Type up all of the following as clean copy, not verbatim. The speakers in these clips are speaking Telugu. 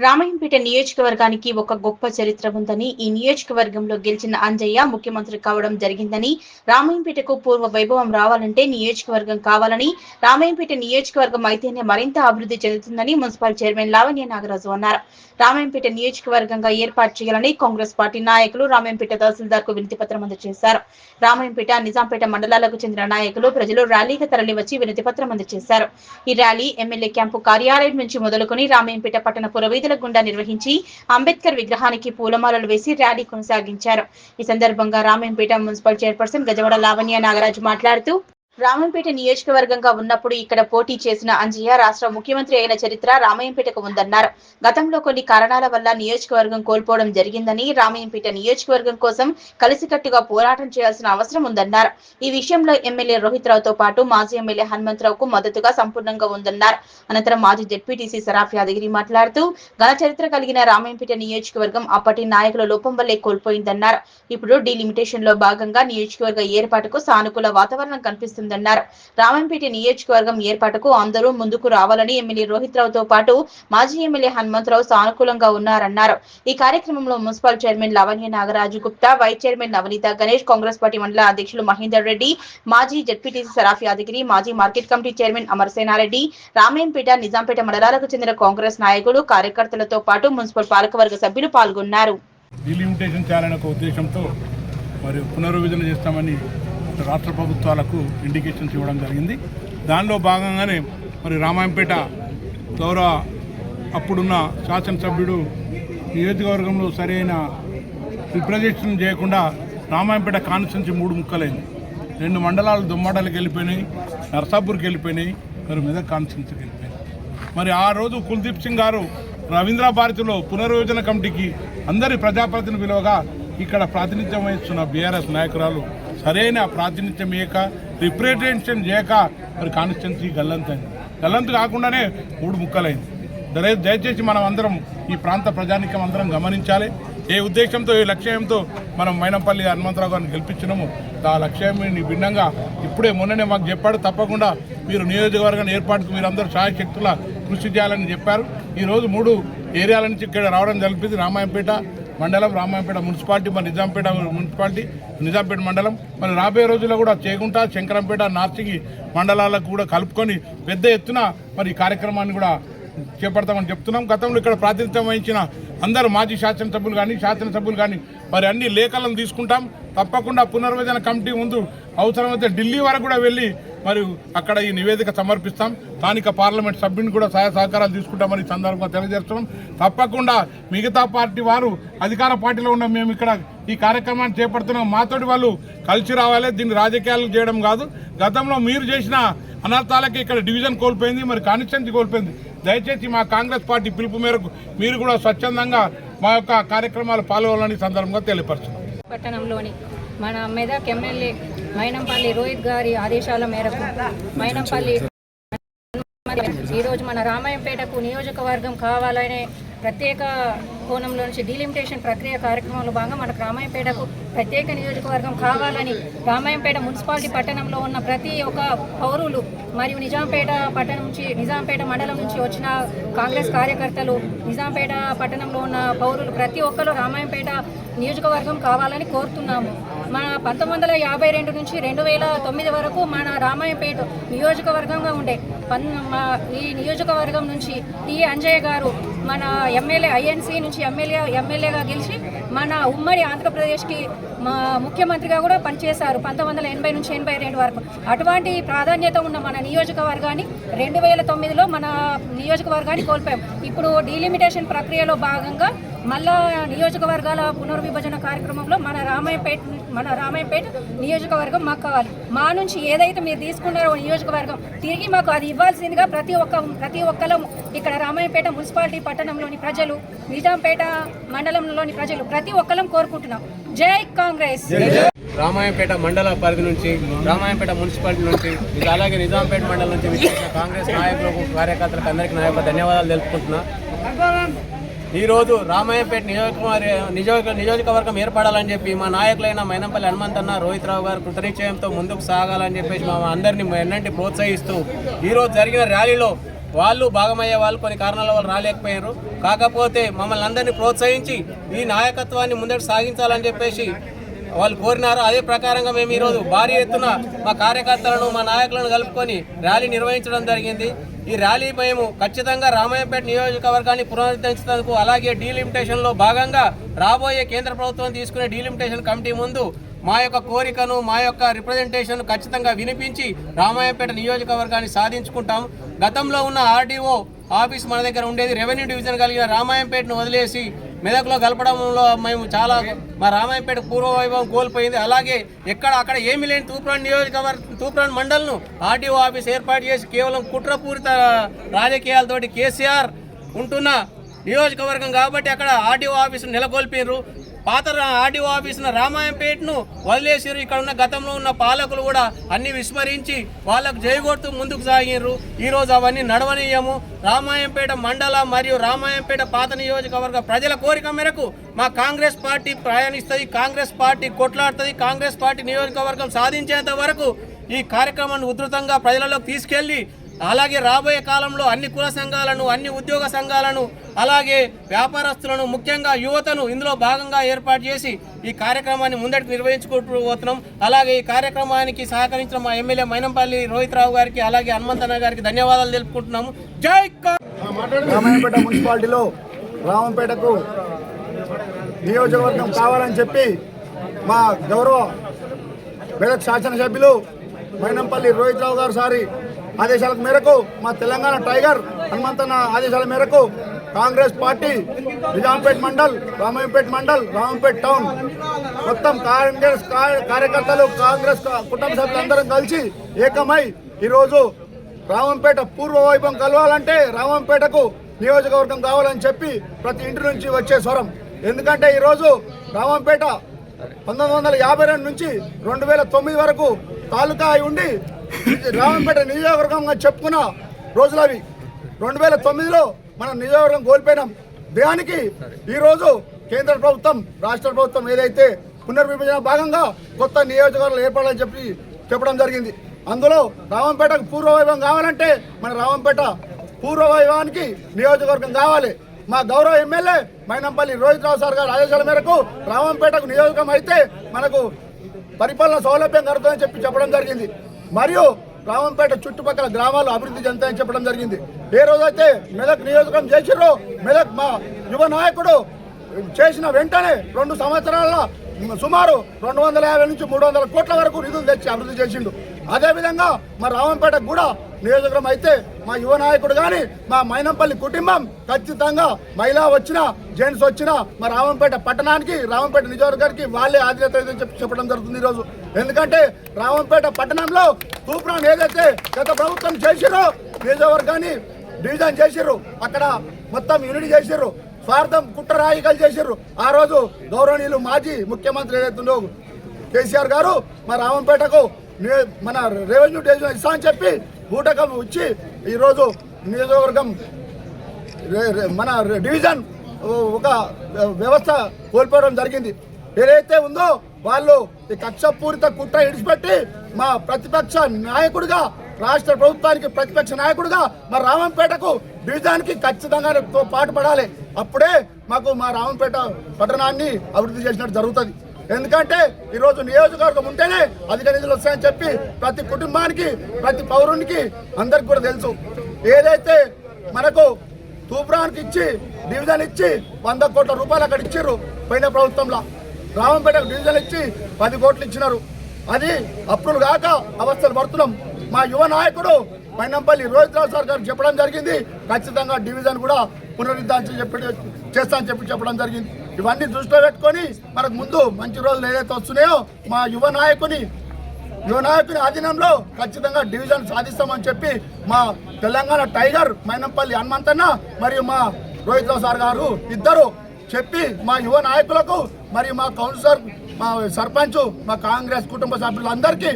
రామాయంపేట నియోజకవర్గానికి ఒక గొప్ప చరిత్ర ఉందని, ఈ నియోజకవర్గంలో గెలిచిన అంజయ్య ముఖ్యమంత్రి కావడం జరిగిందని, రామాయంపేటకు పూర్వ వైభవం రావాలంటే నియోజకవర్గం కావాలని, రామాయంపేట నియోజకవర్గం అయితేనే మరింత అభివృద్ధి చెందుతుందని మున్సిపల్ చైర్మన్ లావణ్య నాగరాజు అన్నారు. రామాయంపేట నియోజకవర్గంగా ఏర్పాటు చేయాలని కాంగ్రెస్ పార్టీ నాయకులు రామాయంపేట తహసీల్దార్ కు వినతి పత్రం అందజేశారు. రామాయంపేట, నిజాంపేట మండలాలకు చెందిన నాయకులు, ప్రజలు ర్యాలీగా తరలివచ్చి వినతి పత్రం అందజేశారు. ఈ ర్యాలీ ఎమ్మెల్యే క్యాంపు కార్యాలయం నుంచి మొదలుకొని రామాయంపేట పట్టణ పురవీధుల గుండా నిర్వహించి అంబేద్కర్ విగ్రహానికి పూలమాలలు వేసి ర్యాలీ కొనసాగించారు. ఈ సందర్భంగా రామాయంపేట మున్సిపల్ చైర్పర్సన్ గజవాడ లావణ్య నాగరాజు మాట్లాడుతూ, రామాయంపేట నియోజకవర్గంగా ఉన్నప్పుడు ఇక్కడ పోటీ చేసిన అంజయ్య రాష్ట్ర ముఖ్యమంత్రి అయిన చరిత్ర రామాయంపేటకు ఉందన్నారు. గతంలో కొన్ని కారణాల వల్ల నియోజకవర్గం కోల్పోవడం జరిగిందని, రామాయంపేట నియోజకవర్గం కోసం కలిసికట్టుగా పోరాటం చేయాల్సిన అవసరం ఉందన్నారు. ఈ విషయంలో ఎమ్మెల్యే రోహిత్ రావుతో పాటు మాజీ ఎమ్మెల్యే హనుమంతరావుకు మద్దతుగా సంపూర్ణంగా ఉందన్నారు. అనంతరం మాజీ జెడ్పీటీసీ సరాఫ్ యాదగిరి మాట్లాడుతూ, ఘన చరిత్ర కలిగిన రామాయంపేట నియోజకవర్గం అప్పటి నాయకుల లోపం వల్లే కోల్పోయిందన్నారు. ఇప్పుడు డీలిమిటేషన్ లో భాగంగా నియోజకవర్గ ఏర్పాటుకు సానుకూల వాతావరణం కనిపిస్తుంది. రామాయంపేట నియోజకవర్గం ఏర్పాటుకు అందరూ ముందుకు రావాలని ఎమ్మెల్యే రోహిత్ రావుతో పాటు మాజీ ఎమ్మెల్యే హనుమంతరావు సానుకూలంగా ఉన్నారన్నారు. ఈ కార్యక్రమంలో municipal chairman Lavanya Nagaraju Gupta, vice chairman Navaneetha Ganesh, Congress party మండల అధ్యక్షులు మహేందర్ రెడ్డి, మాజీ జెడ్పీటీసీ సరాఫ్ యాదగిరి, మాజీ market committee chairman Amarasenareddy, Ramayampet, Nizampet మండలాలకు చెందిన కాంగ్రెస్ నాయకులు, కార్యకర్తలతో పాటు మున్సిపల్ పాలకవర్గ సభ్యులు పాల్గొన్నారు. మరి పునర్విభజన చేస్తామని రాష్ట్ర ప్రభుత్వాలకు ఇండికేషన్స్ ఇవ్వడం జరిగింది. దానిలో భాగంగానే మరి రామాయంపేట గౌరవ అప్పుడున్న శాసనసభ్యుడు నియోజకవర్గంలో సరైన రిప్రజెంటేషన్ చేయకుండా రామాయంపేట కాన్స్టిట్యున్సీ 3 ముక్కలైంది. 2 మండలాలు దుమ్మడలకు వెళ్ళిపోయినాయి, నర్సాపూర్కి వెళ్ళిపోయినాయి, మరి మెదక్ కాన్స్టిట్యున్సీకి వెళ్ళిపోయినాయి. మరి ఆ రోజు కుల్దీప్ సింగ్ గారు రవీంద్ర భారతిలో పునర్విభజన కమిటీకి అందరి ప్రజాప్రతినిధులు విలువగా ఇక్కడ ప్రాతినిధ్యం వహిస్తున్న బీఆర్ఎస్ నాయకురాలు సరైన ప్రాతినిధ్యం చేయక, రిప్రజెంటేషన్ చేయక మరి కాన్స్టిట్యున్సీ గల్లంతు కాకుండానే 3 ముక్కలైంది. దయచేసి మనం అందరం ఈ ప్రాంత ప్రజానికం అందరం గమనించాలి. ఏ ఉద్దేశంతో, ఏ లక్ష్యంతో మనం మైనంపల్లి హనుమంతరావు గారిని గెలిపించినాము, ఆ లక్ష్యాన్ని భిన్నంగా ఇప్పుడే మొన్ననే మాకు చెప్పాడు. తప్పకుండా మీరు నియోజకవర్గం ఏర్పాటుకు మీరందరూ శాయశక్తుల కృషి చేయాలని చెప్పారు. ఈరోజు 3 ఏరియాల నుంచి ఇక్కడ రావడం జరిపింది. రామాయంపేట మండలం, రామాయంపేట మున్సిపాలిటీ, మరి నిజాంపేట మున్సిపాలిటీ, నిజాంపేట మండలం. మరి రాబోయే రోజుల్లో కూడా చేగుంట, శంకరంపేట, నార్సింగి మండలాలకు కూడా కలుపుకొని పెద్ద ఎత్తున మరి ఈ కార్యక్రమాన్ని కూడా చేపడతామని చెప్తున్నాం. గతంలో ఇక్కడ ప్రాతినిధ్యం వహించిన అందరూ మాజీ శాసనసభ్యులు కానీ మరి అన్ని లేఖలను తీసుకుంటాం. తప్పకుండా పునర్విభజన కమిటీ ముందు అవసరమైతే ఢిల్లీ వరకు కూడా వెళ్ళి మరి అక్కడ ఈ నివేదిక సమర్పిస్తాం. స్థానిక పార్లమెంట్ సభ్యుని కూడా సహాయ సహకారాలు తీసుకుంటామని ఈ సందర్భంగా తెలియజేస్తున్నాం. తప్పకుండా మిగతా పార్టీ వారు, అధికార పార్టీలో ఉన్న మేము ఇక్కడ ఈ కార్యక్రమాన్ని చేపడుతున్నాం. మాతోటి వాళ్ళు కలిసి రావాలి, దీన్ని రాజకీయాలు చేయడం కాదు. గతంలో మీరు చేసిన అనర్థాలకి ఇక్కడ డివిజన్ కోల్పోయింది, మరి కాన్స్టిట్యున్సీ కోల్పోయింది. దయచేసి మా కాంగ్రెస్ పార్టీ పిలుపు మేరకు మీరు కూడా స్వచ్ఛందంగా మా యొక్క కార్యక్రమాలు పాల్గొనాలని సందర్భంగా తెలియపరుస్తున్నాం. పట్టణంలోని మన మెదక్ ఎమ్మెల్యే మైనంపల్లి రోహిత్ గారి ఆదేశాల మేరకు ఈరోజు మన రామాయంపేటకు నియోజకవర్గం కావాలనే ప్రత్యేక కోణంలో నుంచి డీలిమిటేషన్ ప్రక్రియ కార్యక్రమంలో భాగంగా మనకు రామాయంపేటకు ప్రత్యేక నియోజకవర్గం కావాలని రామాయంపేట మున్సిపాలిటీ పట్టణంలో ఉన్న ప్రతి ఒక్క పౌరులు మరియు నిజాంపేట మండలం నుంచి వచ్చిన కాంగ్రెస్ కార్యకర్తలు, నిజాంపేట పట్టణంలో ఉన్న పౌరులు ప్రతి ఒక్కరు రామాయంపేట నియోజకవర్గం కావాలని కోరుతున్నాము. మన 1952 నుంచి 2009 వరకు మన రామాయంపేట నియోజకవర్గంగా ఉండే ఈ నియోజకవర్గం నుంచి టి అంజయ్య గారు మన ఎమ్మెల్యే ఐఎన్సీ నుంచి ఎమ్మెల్యేగా గెలిచి మన ఉమ్మడి ఆంధ్రప్రదేశ్కి ముఖ్యమంత్రిగా కూడా పనిచేశారు 1980 నుంచి 82 వరకు. అటువంటి ప్రాధాన్యత ఉన్న మన నియోజకవర్గాన్ని 2009లో మన నియోజకవర్గాన్ని కోల్పోయాం. ఇప్పుడు డీలిమిటేషన్ ప్రక్రియలో భాగంగా మళ్ళా నియోజకవర్గాల పునర్విభజన కార్యక్రమంలో మన రామాయంపేట నియోజకవర్గం మాకు కావాలి. మా నుంచి ఏదైతే మీరు తీసుకున్నారో నియోజకవర్గం తిరిగి మాకు అది ఇవ్వాల్సిందిగా ప్రతి ఒక్కరు ఇక్కడ రామాయంపేట మున్సిపాలిటీ పట్టణంలోని ప్రజలు, నిజాంపేట మండలంలోని ప్రజలు ప్రతి ఒక్కరం కోరుకుంటున్నాం. జై కాంగ్రెస్. రామాయంపేట మండల పరిధి నుంచి, రామాయంపేట మున్సిపాలిటీ నుంచి, అలాగే నిజాంపేట మండలం నుంచి కాంగ్రెస్ నాయకులకు, కార్యకర్తలకు అందరికీ నా యొక్క ధన్యవాదాలు తెలుపుకుంటున్నా. ఈరోజు రామాయంపేట నియోజకవర్గం ఏర్పడాలని చెప్పి మా నాయకులైన మైనంపల్లి హనుమంతన్న, రోహిత్ రావు గారు కృతనిశ్చయంతో ముందుకు సాగాలని చెప్పేసి మా అందరినీ ఎన్నంటి ప్రోత్సహిస్తూ ఈరోజు జరిగిన ర్యాలీలో వాళ్ళు భాగమయ్యే వాళ్ళు కొన్ని కారణాల వల్ల రాలేకపోయారు. కాకపోతే మమ్మల్ని అందరినీ ప్రోత్సహించి ఈ నాయకత్వాన్ని ముందటి సాగించాలని చెప్పేసి వాళ్ళు కోరినారు. అదే ప్రకారంగా మేము ఈరోజు భారీ ఎత్తున మా కార్యకర్తలను మా నాయకులను కలుపుకొని ర్యాలీ నిర్వహించడం జరిగింది. ఈ ర్యాలీ మేము ఖచ్చితంగా రామాయంపేట నియోజకవర్గాన్ని పునరుద్ధరించేందుకు, అలాగే డీలిమిటేషన్లో భాగంగా రాబోయే కేంద్ర ప్రభుత్వం తీసుకునే డీలిమిటేషన్ కమిటీ ముందు మా యొక్క కోరికను, మా యొక్క రిప్రజెంటేషన్ ఖచ్చితంగా వినిపించి రామాయంపేట నియోజకవర్గాన్ని సాధించుకుంటాం. గతంలో ఉన్న ఆర్డీఓ ఆఫీస్ మన దగ్గర ఉండేది. రెవెన్యూ డివిజన్ కలిగిన రామాయంపేటను వదిలేసి మెదక్లో కలపడంలో మేము చాలా మా రామాయంపేట పూర్వవైభవం కోల్పోయింది. అలాగే అక్కడ ఏమీ లేని తూప్రాన్ మండల్ను ఆర్డీఓ ఆఫీస్ ఏర్పాటు చేసి కేవలం కుట్రపూరిత రాజకీయాలతోటి కేసీఆర్ ఉంటున్న నియోజకవర్గం కాబట్టి అక్కడ ఆర్డీఓ ఆఫీసును నెలకొల్పారు. పాత ఆర్డీఓ ఆఫీసును రామాయంపేటను వదిలేసారు. ఇక్కడ ఉన్న గతంలో ఉన్న పాలకులు కూడా అన్ని విస్మరించి వాళ్ళకు జైగొడుతూ ముందుకు సాగారు. ఈరోజు అవన్నీ నడవనీయము. రామాయంపేట మండల మరియు రామాయంపేట పాత నియోజకవర్గ ప్రజల కోరిక మేరకు మా కాంగ్రెస్ పార్టీ ప్రయాణిస్తుంది, కాంగ్రెస్ పార్టీ కొట్లాడుతుంది. కాంగ్రెస్ పార్టీ నియోజకవర్గం సాధించేంత వరకు ఈ కార్యక్రమాన్ని ఉధృతంగా ప్రజలలోకి తీసుకెళ్లి, అలాగే రాబోయే కాలంలో అన్ని కుల సంఘాలను, అన్ని ఉద్యోగ సంఘాలను, అలాగే వ్యాపారస్తులను, ముఖ్యంగా యువతను ఇందులో భాగంగా ఏర్పాటు చేసి ఈ కార్యక్రమాన్ని ముందటికి నిర్వహించుకుంటూ పోతున్నాం. అలాగే ఈ కార్యక్రమానికి సహకరించిన మా ఎమ్మెల్యే మైనంపల్లి రోహిత్ రావు గారికి, అలాగే హనుమంతన్న గారికి ధన్యవాదాలు తెలుపుకుంటున్నాము. జై రామాయంపేట మున్సిపాలిటీలో రామంపేటకు నియోజకవర్గం కావాలని చెప్పి మా గౌరవ మెదక్ శాసనసభ్యులు మైనంపల్లి రోహిత్ రావు గారు సారి ఆదేశాల మేరకు, మా తెలంగాణ టైగర్ హనుమంతన్న ఆదేశాల మేరకు కాంగ్రెస్ పార్టీ నిజాంపేట్ మండల్, రామాయంపేట మండల్, రామంపేట టౌన్ మొత్తం కాంగ్రెస్ కార్యకర్తలు, కాంగ్రెస్ కుటుంబ సభ్యులందరం కలిసి ఏకమై ఈరోజు రామంపేట పూర్వ వైభవం కలవాలంటే రామంపేటకు నియోజకవర్గం కావాలని చెప్పి ప్రతి ఇంటి నుంచి వచ్చే స్వరం. ఎందుకంటే ఈరోజు రామంపేట 1952 నుంచి 2009 వరకు తాలూకా అయి ఉండి రామంపేట నియోజకవర్గంగా చెప్పుకున్న రోజులు అవి. 2009లో మనం నియోజకవర్గం కోల్పోయినాం. దానికి ఈరోజు కేంద్ర ప్రభుత్వం, రాష్ట్ర ప్రభుత్వం ఏదైతే పునర్విభజన భాగంగా కొత్త నియోజకవర్గాలు ఏర్పాలని చెప్పడం జరిగింది. అందులో రామంపేటకు పూర్వవైభవం కావాలంటే మన రామంపేట పూర్వవైభవానికి నియోజకవర్గం కావాలి. మా గౌరవ ఎమ్మెల్యే మైనంపల్లి రోహిత్ రావు సార్ గారి ఆదేశాల మేరకు రామంపేటకు నియోజకవర్గం అయితే మనకు పరిపాలన సౌలభ్యం కలుగుతుందని చెప్పడం జరిగింది. మరియు రామంపేట చుట్టుపక్కల గ్రామాలు అభివృద్ధి చెందుతాయని చెప్పడం జరిగింది. ఏ రోజైతే మెదక్ నియోజకవర్గం చేసిర్రో, మెదక్ మా యువ నాయకుడు చేసిన వెంటనే 2 సంవత్సరాల సుమారు 250 నుంచి 300 కోట్ల వరకు నిధులు తెచ్చి అభివృద్ధి చేసిండు. అదేవిధంగా మా రామంపేటకు కూడా నియోజకవర్గం అయితే మా యువ నాయకుడు కానీ మా మైనంపల్లి కుటుంబం ఖచ్చితంగా మహిళా వచ్చినా, జెంట్స్ వచ్చినా మా రామంపేట పట్టణానికి, రామంపేట నియోజకవర్గానికి వాళ్ళే ఆధిక్యత చెప్పడం జరుగుతుంది ఈరోజు. ఎందుకంటే రామంపేట పట్టణంలో తూప్రాన్ ఏదైతే గత ప్రభుత్వం చేసిరో నియోజకవర్గాన్ని డివిజన్ చేసిర్రు, అక్కడ మొత్తం యూనిట్ చేసిర్రు, స్వార్థం కుట్ర రాజకీయాలు చేసిర్రు. ఆ రోజు గౌరవనీయులు మాజీ ముఖ్యమంత్రి ఏదైతుందో కేసీఆర్ గారు మా రామంపేటకు మన రెవెన్యూ డివిజన్ ఇస్తా అని చెప్పి బూటకం ఇచ్చి ఈరోజు నియోజకవర్గం మన డివిజన్ ఒక వ్యవస్థ కోల్పోవడం జరిగింది. ఏదైతే ఉందో వాళ్ళు ఈ కక్షపూరిత కుట్ర ఇడిచిపెట్టి మా ప్రతిపక్ష నాయకుడిగా, రాష్ట్ర ప్రభుత్వానికి ప్రతిపక్ష నాయకుడిగా మా రామంపేటకు డివిజన్కి ఖచ్చితంగా పాటుపడాలి. అప్పుడే మాకు మా రామంపేట పట్టణాన్ని అభివృద్ధి చేసినట్టు జరుగుతుంది. ఎందుకంటే ఈరోజు నియోజకవర్గం ఉంటేనే అధిక నిధులు వస్తాయని చెప్పి ప్రతి కుటుంబానికి, ప్రతి పౌరునికి అందరికి కూడా తెలుసు. ఏదైతే మనకు తూప్రాన్కి ఇచ్చి డివిజన్ ఇచ్చి 100 కోట్ల రూపాయలు అక్కడ ఇచ్చిర్రు పోయిన ప్రభుత్వంలో, రామంపేటకు డివిజన్ ఇచ్చి 10 కోట్లు ఇచ్చినారు. అది అప్పులు కాక అవస్థలు పడుతున్నాం. మా యువ నాయకుడు మైనంపల్లి రోహిత్ రావు సార్ గారు చెప్పడం జరిగింది, ఖచ్చితంగా డివిజన్ కూడా పునరుద్ధరించి చేస్తానని చెప్పడం జరిగింది. ఇవన్నీ దృష్టిలో పెట్టుకొని మనకు ముందు మంచి రోజులు ఏదైతే వస్తున్నాయో మా యువ నాయకుని ఆధీనంలో ఖచ్చితంగా డివిజన్ సాధిస్తామని చెప్పి మా తెలంగాణ టైగర్ మైనంపల్లి హనుమంతన్న మరియు మా రోహిత్ రావు సార్ గారు ఇద్దరు చెప్పి మా యువ నాయకులకు మరియు మా కౌన్సిలర్, మా సర్పంచ్, మా కాంగ్రెస్ కుటుంబ సభ్యులందరికీ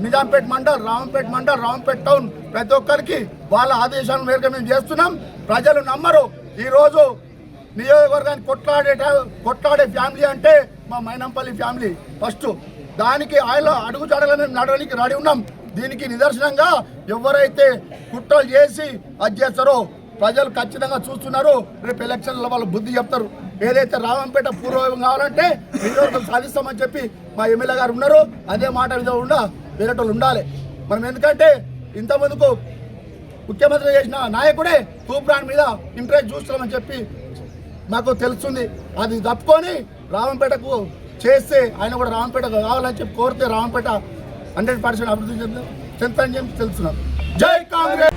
నిజాంపేట మండల్, రామంపేట టౌన్ ప్రతి ఒక్కరికి వాళ్ళ ఆదేశాల మేరకు మేము చేస్తున్నాం. ప్రజలు నమ్మరు. ఈరోజు నియోజకవర్గాన్ని కొట్లాడే ఫ్యామిలీ అంటే మా మైనంపల్లి ఫ్యామిలీ ఫస్ట్. దానికి ఆయన అడుగు జాడల మేము నడవడానికి రెడీ ఉన్నాం. దీనికి నిదర్శనంగా ఎవరైతే కుట్రలు చేసి అది చేస్తారో ప్రజలు ఖచ్చితంగా చూస్తున్నారు. రేపు ఎలక్షన్లో వాళ్ళు బుద్ధి చెప్తారు. ఏదైతే రామంపేట పూర్వవైభవం కావాలంటే నియోజకవర్గం సాధిస్తామని చెప్పి మా ఎమ్మెల్యే గారు ఉన్నారు. అదే మాట మీద వేరేటోళ్ళు ఉండాలి. మనం ఎందుకంటే ఇంతమందుకు ముఖ్యమంత్రి చేసిన నాయకుడే తూప్రాన్ మీద ఇంట్రెస్ట్ చూస్తున్నామని చెప్పి మాకు తెలుస్తుంది. అది తప్పుకొని రామంపేటకు చేస్తే ఆయన కూడా రామంపేట కావాలని చెప్పి కోరితే రామంపేట 100% అభివృద్ధి చెందుతుందని చెప్పి తెలుస్తున్నాం. జై కాంగ్రెస్.